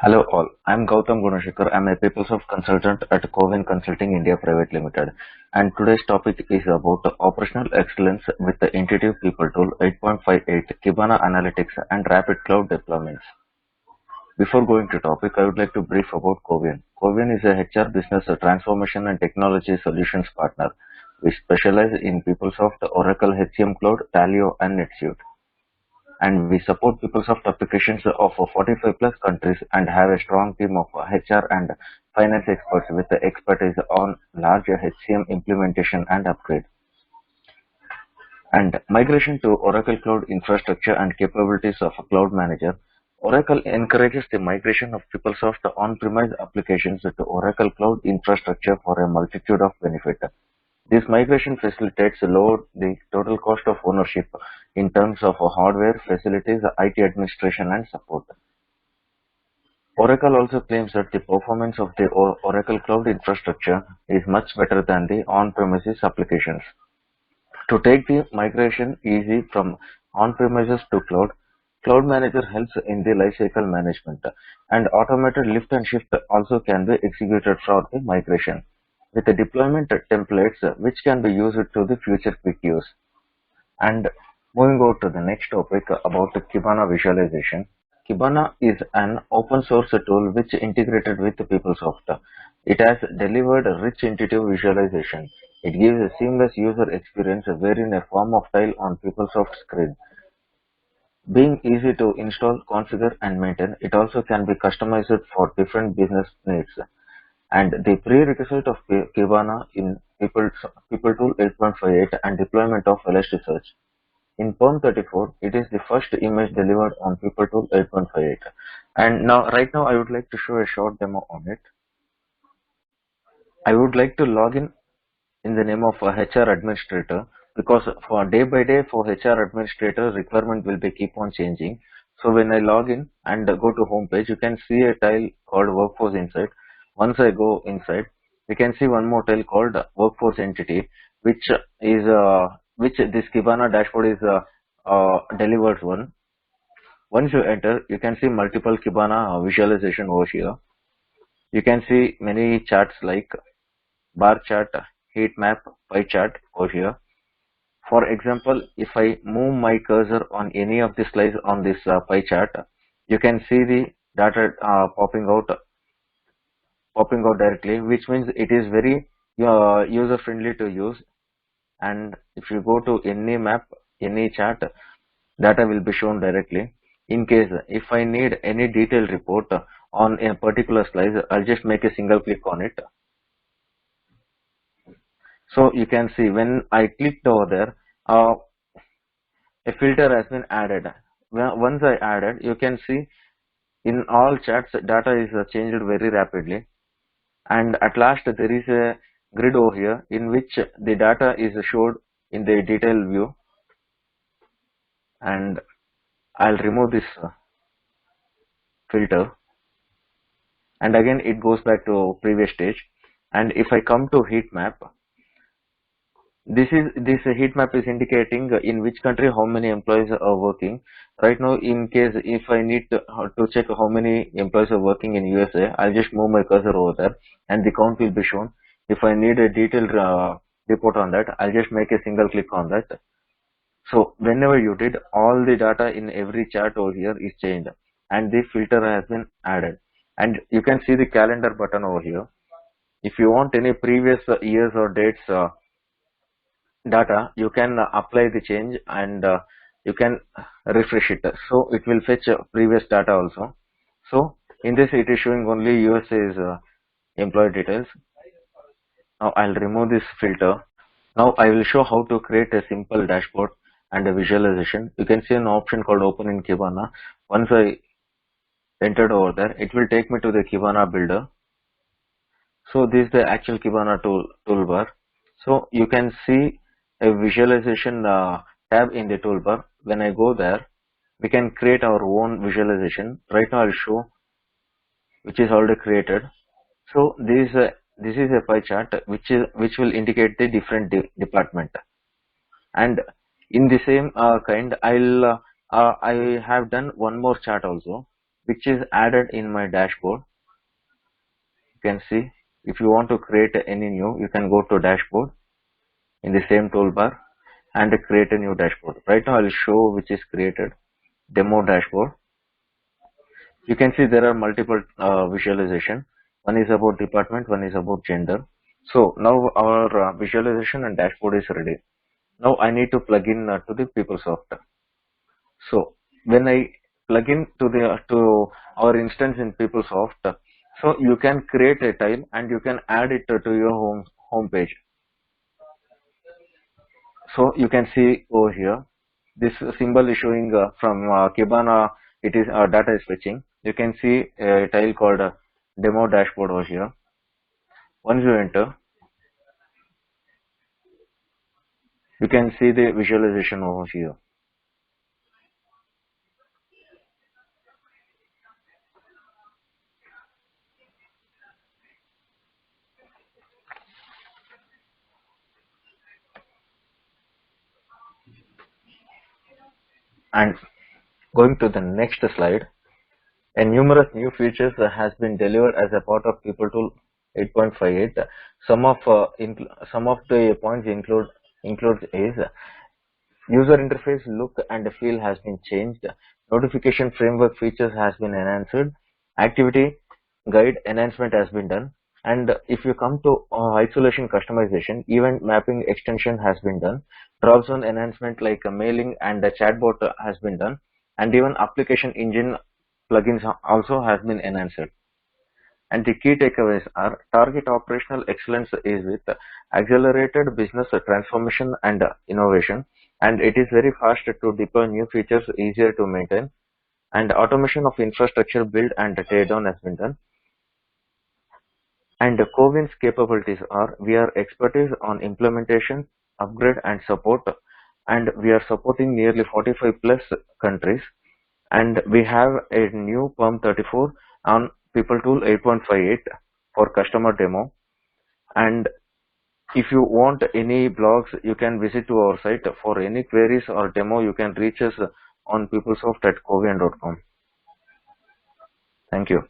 Hello all, I'm Gautam Gunashekar. I'm a PeopleSoft consultant at Coven Consulting India Private Limited. And today's topic is about operational excellence with the Intuitive People Tool 8.58, Kibana Analytics and Rapid Cloud Deployments. Before going to topic, I would like to brief about Covian. Covian is a HR business transformation and technology solutions partner. We specialize in PeopleSoft, Oracle HCM Cloud, Taleo, and NetSuite, and we support PeopleSoft applications of 45 plus countries and have a strong team of HR and finance experts with the expertise on large HCM implementation and upgrade. And migration to Oracle Cloud infrastructure and capabilities of a cloud manager. Oracle encourages the migration of PeopleSoft on-premise applications to Oracle Cloud infrastructure for a multitude of benefits. This migration facilitates lower the total cost of ownership in terms of hardware, facilities, IT administration, and support. Oracle also claims that the performance of the Oracle Cloud infrastructure is much better than the on-premises applications. To take the migration easy from on-premises to cloud, Cloud Manager helps in the lifecycle management, and automated lift and shift also can be executed for the migration with the deployment templates which can be used to the future quick use. And moving on to the next topic about the Kibana visualization. Kibana is an open source tool which integrated with PeopleSoft. It has delivered a rich intuitive visualization. It gives a seamless user experience wherein a form of tile on PeopleSoft screen. Being easy to install, configure and maintain, it also can be customized for different business needs. And the prerequisite of Kibana in PeopleTool 8.58 and deployment of Elasticsearch. In Perm 34, it is the first image delivered on PeopleTool 8.58. And right now, I would like to show a short demo on it. I would like to log in the name of a HR administrator, because for day by day for HR administrator requirement will be keep on changing. So when I log in and go to home page, you can see a tile called Workforce Insight. Once I go inside, we can see one more tile called Workforce Entity, which is which this Kibana dashboard is delivered one. Once you enter, you can see multiple Kibana visualization over here. You can see many charts like bar chart, heat map, pie chart over here. For example, if I move my cursor on any of the slides on this pie chart, you can see the data popping out directly, which means it is very user friendly to use. And if you go to any map, any chart, data will be shown directly. In case if I need any detailed report on a particular slide, I'll just make a single click on it. So you can see when I clicked over there, a filter has been added. Once I added, you can see in all chats data is changed very rapidly, and at last there is a grid over here in which the data is showed in the detail view. And I'll remove this filter, and again it goes back to previous stage. And if I come to heat map, this heat map is indicating in which country how many employees are working. Right now, in case if I need to check how many employees are working in USA, I'll just move my cursor over there and the count will be shown. If I need a detailed report on that, I'll just make a single click on that. So whenever you did, all the data in every chart over here is changed and the filter has been added. And you can see the calendar button over here. If you want any previous years or dates data, you can apply the change and you can refresh it, so it will fetch previous data also. So in this it is showing only USA's employee details. Now I'll remove this filter. Now I will show how to create a simple dashboard and a visualization. You can see an option called open in Kibana. Once I entered over there, it will take me to the Kibana builder. So this is the actual Kibana toolbar. So you can see a visualization tab in the toolbar. When I go there, we can create our own visualization. Right now I'll show which is already created. So this is a pie chart which will indicate the different department. And in the same kind, I have done one more chart also, which is added in my dashboard. You can see if you want to create any new, you can go to dashboard in the same toolbar and create a new dashboard. Right now I'll show which is created, demo dashboard. You can see there are multiple visualization. One is about department, one is about gender. So now our visualization and dashboard is ready. Now I need to plug in to the PeopleSoft. So when I plug in to our instance in PeopleSoft, so you can create a tile and you can add it to your home page. So you can see over here, this symbol is showing from Kibana. It is data is fetching. You can see a tile called demo dashboard over here. Once you enter, you can see the visualization over here. And going to the next slide, and numerous new features has been delivered as a part of PeopleTool 8.58. Some of the points includes is user interface look and feel has been changed. Notification framework features has been enhanced. Activity guide enhancement has been done. And if you come to isolation customization, event mapping extension has been done. Drop-zone enhancement like mailing and the chatbot has been done. And even application engine plugins also has been enhanced. And the key takeaways are target operational excellence is with accelerated business transformation and innovation, and it is very fast to deploy new features, easier to maintain, and automation of infrastructure build and tear down has been done. And Cowin's capabilities are we are expertise on implementation, upgrade and support, and we are supporting nearly 45 plus countries, and we have a new PERM34 on PeopleTool 8.58 for customer demo. And if you want any blogs, you can visit to our site. For any queries or demo, you can reach us on peoplesoft@cowin.com. Thank you.